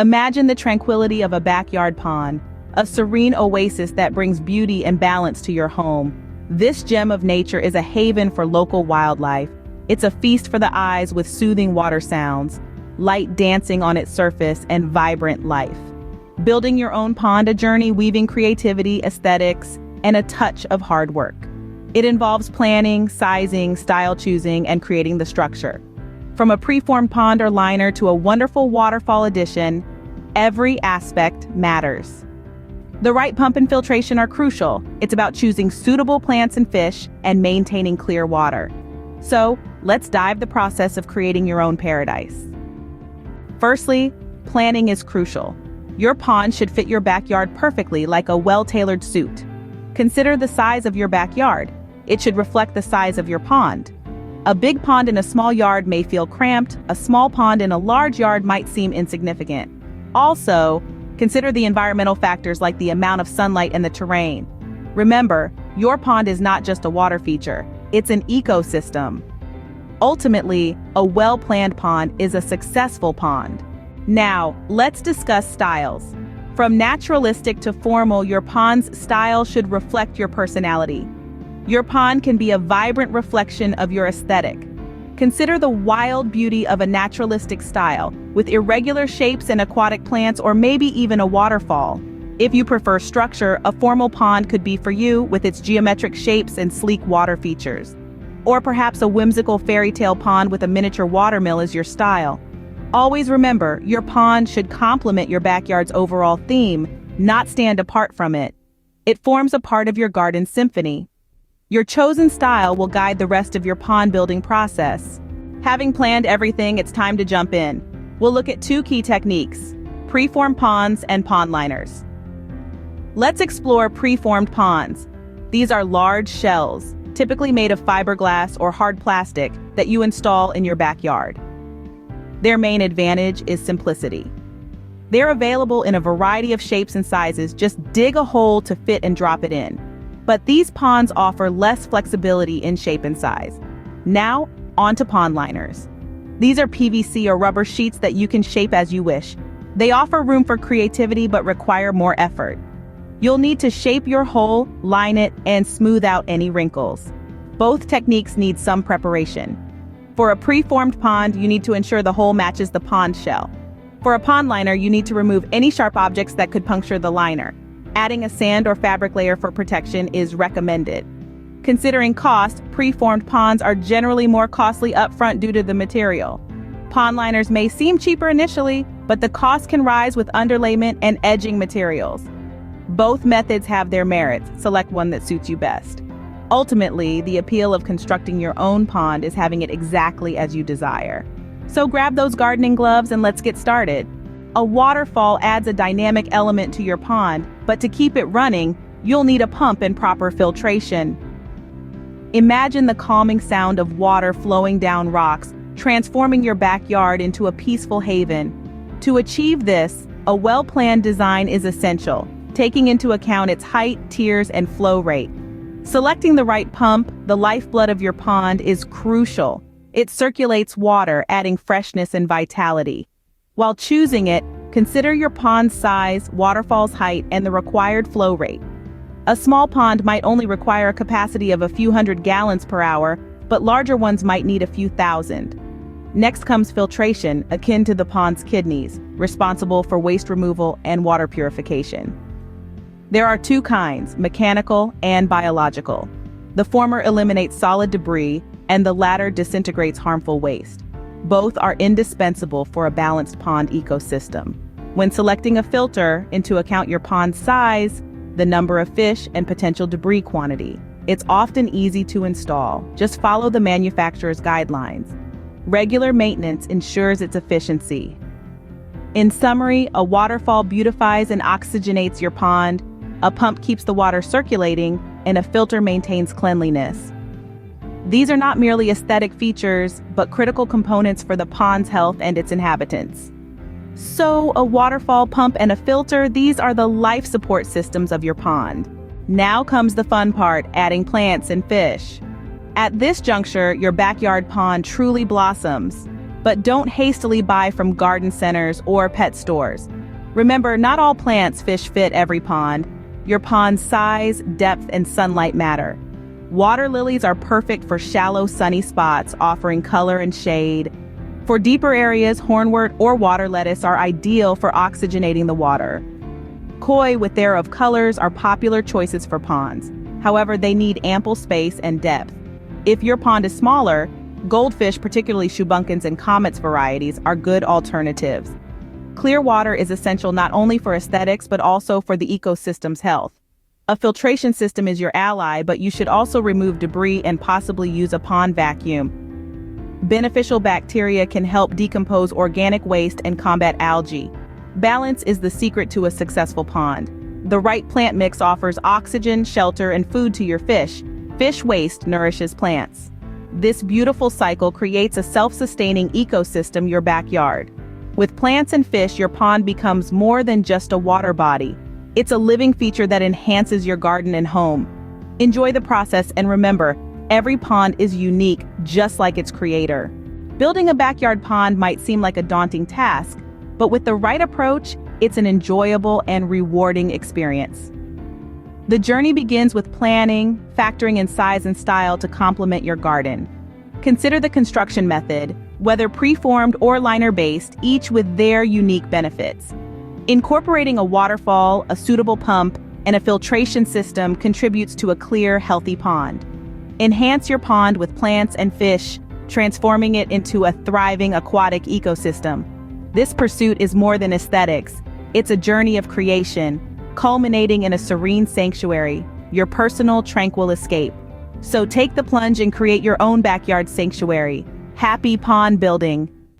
Imagine the tranquility of a backyard pond, a serene oasis that brings beauty and balance to your home. This gem of nature is a haven for local wildlife. It's a feast for the eyes with soothing water sounds, light dancing on its surface, and vibrant life. Building your own pond, a journey weaving creativity, aesthetics, and a touch of hard work. It involves planning, sizing, style choosing, and creating the structure. From a preformed pond or liner to a wonderful waterfall addition, every aspect matters. The right pump and filtration are crucial. It's about choosing suitable plants and fish and maintaining clear water. So, let's dive the process of creating your own paradise. Firstly, planning is crucial. Your pond should fit your backyard perfectly, like a well-tailored suit. Consider the size of your backyard. It should reflect the size of your pond. A big pond in a small yard may feel cramped. A small pond in a large yard might seem insignificant. Also, consider the environmental factors like the amount of sunlight and the terrain. Remember, your pond is not just a water feature, it's an ecosystem. Ultimately, a well-planned pond is a successful pond. Now, let's discuss styles. From naturalistic to formal, your pond's style should reflect your personality. Your pond can be a vibrant reflection of your aesthetic. Consider the wild beauty of a naturalistic style, with irregular shapes and aquatic plants, or maybe even a waterfall. If you prefer structure, a formal pond could be for you, with its geometric shapes and sleek water features. Or perhaps a whimsical fairy tale pond with a miniature watermill is your style. Always remember, your pond should complement your backyard's overall theme, not stand apart from it. It forms a part of your garden symphony. Your chosen style will guide the rest of your pond building process. Having planned everything, it's time to jump in. We'll look at two key techniques: preformed ponds and pond liners. Let's explore preformed ponds. These are large shells, typically made of fiberglass or hard plastic, that you install in your backyard. Their main advantage is simplicity. They're available in a variety of shapes and sizes. Just dig a hole to fit and drop it in. But these ponds offer less flexibility in shape and size. Now, onto pond liners. These are PVC or rubber sheets that you can shape as you wish. They offer room for creativity but require more effort. You'll need to shape your hole, line it, and smooth out any wrinkles. Both techniques need some preparation. For a preformed pond, you need to ensure the hole matches the pond shell. For a pond liner, you need to remove any sharp objects that could puncture the liner. Adding a sand or fabric layer for protection is recommended. Considering cost, preformed ponds are generally more costly upfront due to the material. Pond liners may seem cheaper initially, but the cost can rise with underlayment and edging materials. Both methods have their merits. Select one that suits you best. Ultimately, the appeal of constructing your own pond is having it exactly as you desire. So grab those gardening gloves and let's get started. A waterfall adds a dynamic element to your pond, but to keep it running, you'll need a pump and proper filtration. Imagine the calming sound of water flowing down rocks, transforming your backyard into a peaceful haven. To achieve this, a well-planned design is essential, taking into account its height, tiers, and flow rate. Selecting the right pump, the lifeblood of your pond, is crucial. It circulates water, adding freshness and vitality. While choosing it, consider your pond's size, waterfall's height, and the required flow rate. A small pond might only require a capacity of a few hundred gallons per hour, but larger ones might need a few thousand. Next comes filtration, akin to the pond's kidneys, responsible for waste removal and water purification. There are two kinds, mechanical and biological. The former eliminates solid debris, and the latter disintegrates harmful waste. Both are indispensable for a balanced pond ecosystem. When selecting a filter, into account your pond's size, the number of fish, and potential debris quantity. It's often easy to install. Just follow the manufacturer's guidelines. Regular maintenance ensures its efficiency. In summary, a waterfall beautifies and oxygenates your pond, a pump keeps the water circulating, and a filter maintains cleanliness. These are not merely aesthetic features, but critical components for the pond's health and its inhabitants. So, a waterfall pump and a filter, these are the life support systems of your pond. Now comes the fun part, adding plants and fish. At this juncture, your backyard pond truly blossoms. But don't hastily buy from garden centers or pet stores. Remember, not all plants fish fit every pond. Your pond's size, depth, and sunlight matter. Water lilies are perfect for shallow, sunny spots, offering color and shade. For deeper areas, hornwort or water lettuce are ideal for oxygenating the water. Koi with their of colors are popular choices for ponds. However, they need ample space and depth. If your pond is smaller, goldfish, particularly shubunkins and comets varieties, are good alternatives. Clear water is essential not only for aesthetics but also for the ecosystem's health. A filtration system is your ally, but you should also remove debris and possibly use a pond vacuum. Beneficial bacteria can help decompose organic waste and combat algae. Balance is the secret to a successful pond. The right plant mix offers oxygen, shelter, and food to your fish. Fish waste nourishes plants. This beautiful cycle creates a self-sustaining ecosystem your backyard. With plants and fish, your pond becomes more than just a water body. It's a living feature that enhances your garden and home. Enjoy the process and remember, every pond is unique, just like its creator. Building a backyard pond might seem like a daunting task, but with the right approach, it's an enjoyable and rewarding experience. The journey begins with planning, factoring in size and style to complement your garden. Consider the construction method, whether preformed or liner-based, each with their unique benefits. Incorporating a waterfall, a suitable pump, and a filtration system contributes to a clear, healthy pond. Enhance your pond with plants and fish, transforming it into a thriving aquatic ecosystem. This pursuit is more than aesthetics. It's a journey of creation, culminating in a serene sanctuary, your personal, tranquil escape. So take the plunge and create your own backyard sanctuary. Happy pond building!